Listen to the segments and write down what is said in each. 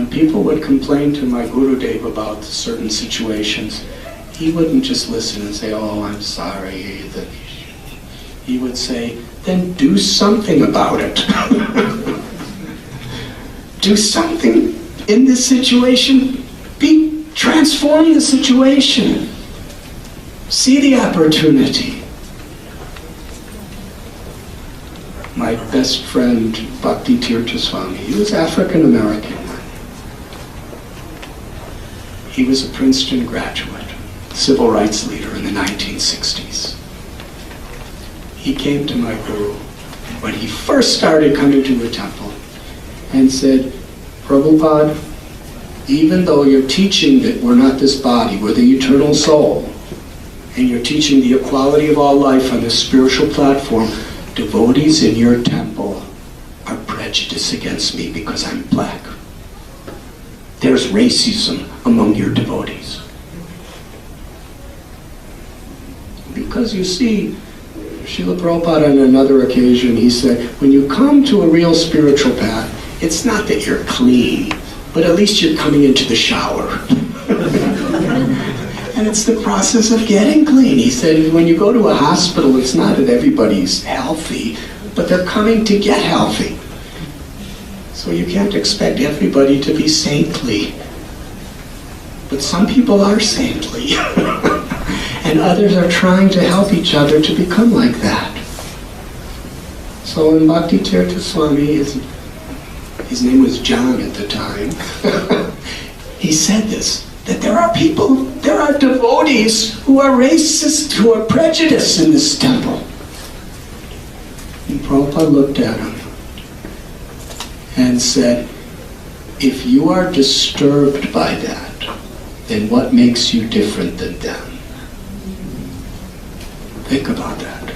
when people would complain to my Gurudev about certain situations, he wouldn't just listen and say, oh, I'm sorry. He would say, then do something about it. Do something in this situation. Transform the situation. See the opportunity. My best friend, Bhakti Tirtha Swami, he was African American. He was a Princeton graduate, civil rights leader in the 1960s. He came to my guru when he first started coming to the temple and said, Prabhupada, even though you're teaching that we're not this body, we're the eternal soul, and you're teaching the equality of all life on this spiritual platform, devotees in your temple are prejudiced against me because I'm black. There's racism among your devotees. Because you see, Srila Prabhupada on another occasion, he said, when you come to a real spiritual path, it's not that you're clean, but at least you're coming into the shower. And it's the process of getting clean. He said, when you go to a hospital, it's not that everybody's healthy, but they're coming to get healthy. So you can't expect everybody to be saintly. But some people are saintly. And others are trying to help each other to become like that. So in Bhakti Tirtha Swami, his name was John at the time, he said this, that there are people, there are devotees who are racist, who are prejudiced in this temple. And Prabhupada looked at him and said, if you are disturbed by that, then what makes you different than them? Think about that.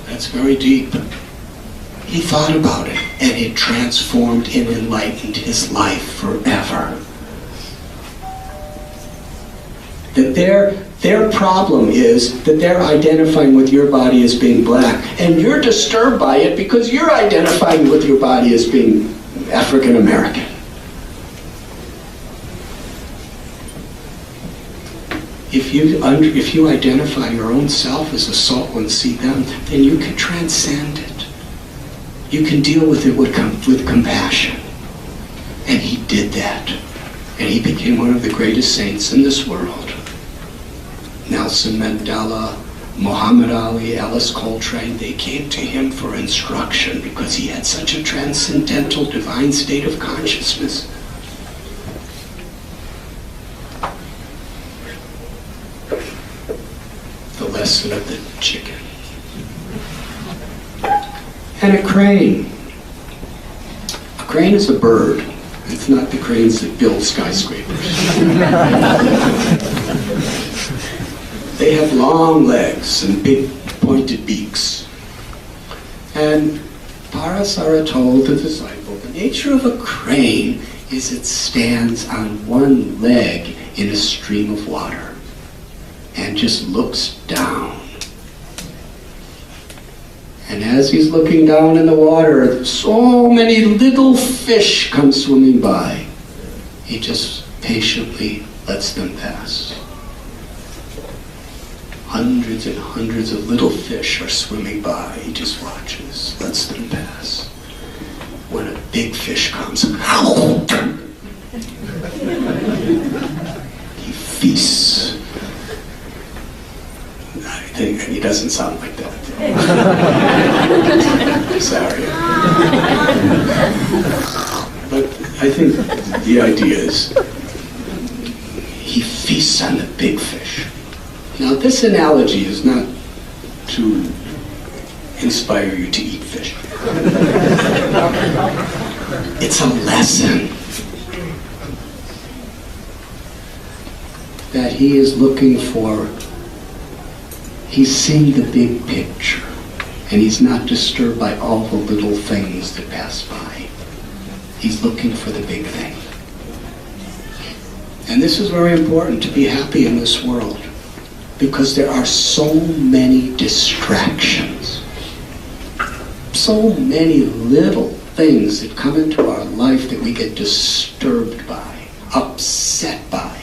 That's very deep. He thought about it, and it transformed and enlightened his life forever. That their problem is that they're identifying with your body as being black, and you're disturbed by it because you're identifying with your body as being African American. If you identify your own self as a soul and see them, then you can transcend it. You can deal with it with compassion. And he did that. And he became one of the greatest saints in this world. Nelson Mandela, Muhammad Ali, Alice Coltrane, they came to him for instruction because he had such a transcendental divine state of consciousness. The lesson of the chicken. And a crane. A crane is a bird. It's not the cranes that build skyscrapers. They have long legs and big pointed beaks. And Parasara told the disciple, the nature of a crane is it stands on one leg in a stream of water and just looks down. And as he's looking down in the water, so many little fish come swimming by. He just patiently lets them pass. Hundreds and hundreds of little fish are swimming by. He just watches, lets them pass. When a big fish comes, he feasts. I think he doesn't sound like that. Sorry. But I think the idea is he feasts on the big fish. Now this analogy is not to inspire you to eat fish. It's a lesson that he is looking for. He's seeing the big picture, and he's not disturbed by all the little things that pass by. He's looking for the big thing. And this is very important, to be happy in this world, because there are so many distractions, so many little things that come into our life that we get disturbed by, upset by,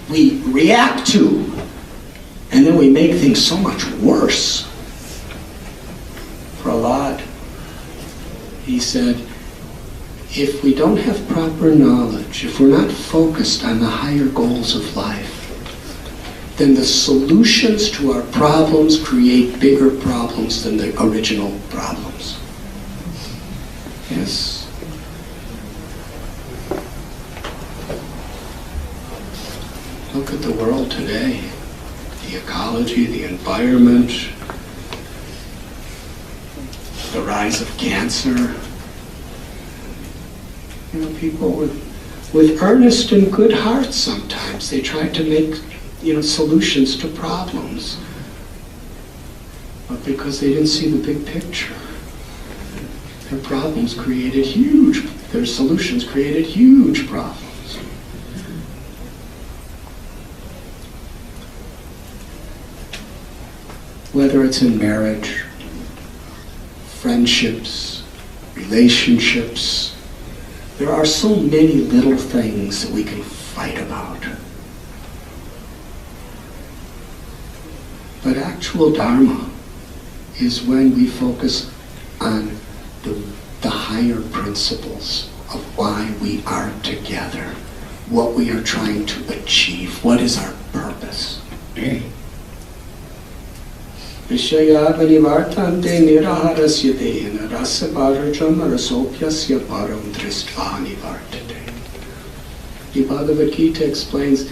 we react to, and then we make things so much worse. Prahlad, he said, if we don't have proper knowledge, if we're not focused on the higher goals of life, then the solutions to our problems create bigger problems than the original problems. Yes. Look at the world today. The ecology, the environment, the rise of cancer. You know, people with earnest and good hearts sometimes, they try to make, solutions to problems. But because they didn't see the big picture, their problems created their solutions created huge problems. Whether it's in marriage, friendships, relationships, there are so many little things that we can fight about. But actual Dharma is when we focus on the higher principles of why we are together, what we are trying to achieve, what is our purpose. Vishayavanivartante niraharasya dehena rasaparajam rasopyasya param dristvanivartate. The Bhagavad Gita explains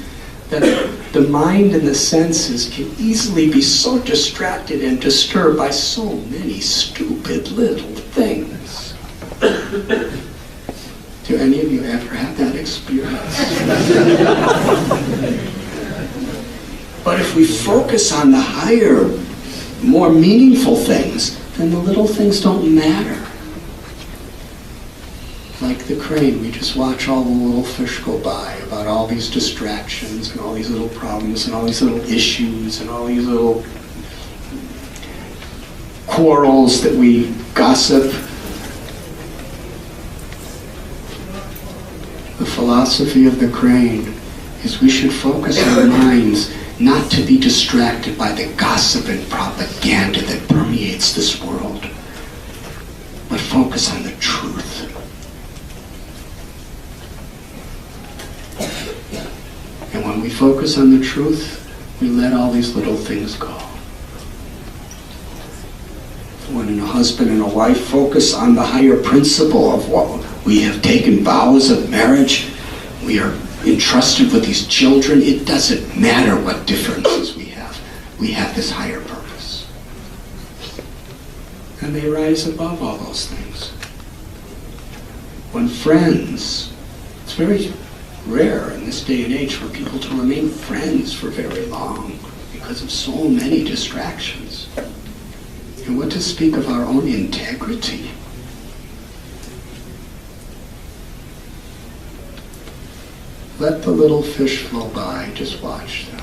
that the mind and the senses can easily be so distracted and disturbed by so many stupid little things. Do any of you ever have that experience? But if we focus on the higher, more meaningful things, then the little things don't matter. Like the crane, we just watch all the little fish go by about all these distractions and all these little problems and all these little issues and all these little quarrels that we gossip. The philosophy of the crane is we should focus our minds not to be distracted by the gossip and propaganda that permeates this world, but focus on the truth. And when we focus on the truth, we let all these little things go. When a husband and a wife focus on the higher principle of what we have taken vows of marriage, we are entrusted with these children, it doesn't matter what differences we have. We have this higher purpose. And they rise above all those things. When friends, it's very rare in this day and age for people to remain friends for very long because of so many distractions. And what to speak of our own integrity. Let the little fish flow by, just watch them.